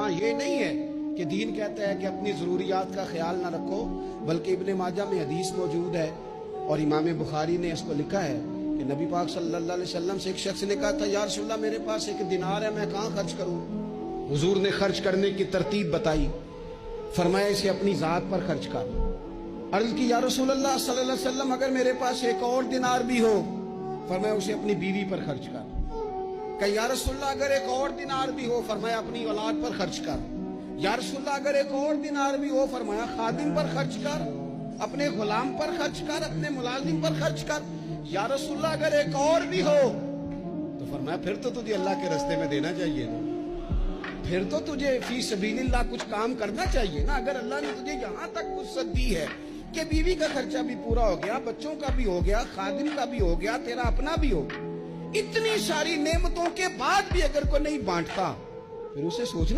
یہاں یہ نہیں ہے کہ دین کہتا ہے کہ اپنی ضروریات کا خیال نہ رکھو، بلکہ ابن ماجہ میں حدیث موجود ہے اور امام بخاری نے اس کو لکھا ہے کہ نبی پاک صلی اللہ علیہ وسلم سے ایک شخص نے کہا تھا یا رسول اللہ میرے پاس ایک دینار ہے، میں کہاں خرچ کروں؟ حضور نے خرچ کرنے کی ترتیب بتائی، فرمایا اسے اپنی ذات پر خرچ کر۔ عرض کی یا رسول اللہ صلی اللہ علیہ وسلم اگر میرے پاس ایک اور دینار بھی ہو؟ فرمایا اسے اپنی بیوی پر خرچ کر۔ کہ یا رسول اللہ اگر ایک اور دینار بھی ہو؟ فرمایا اپنی اولاد پر خرچ کر۔ یا رسول اللہ اگر ایک اور دینار بھی ہو؟ فرمایا خادم پر خرچ کر، اپنے غلام پر خرچ کر، اپنے ملازم پر خرچ کر۔ یا رسول اللہ اگر ایک اور بھی ہو؟ تو فرمایا پھر تو تجھے اللہ کے راستے میں دینا چاہیے نا، پھر تو تجھے فی سبیل اللہ کچھ کام کرنا چاہیے نا۔ اگر اللہ نے تجھے یہاں تک وسعت دی ہے کہ بیوی کا خرچہ بھی پورا ہو گیا، بچوں کا بھی ہو گیا، خادم کا بھی ہو گیا، تیرا اپنا بھی ہو گیا، اتنی ساری نعمتوں کے بعد بھی اگر کوئی نہیں بانٹتا، پھر اسے سوچنا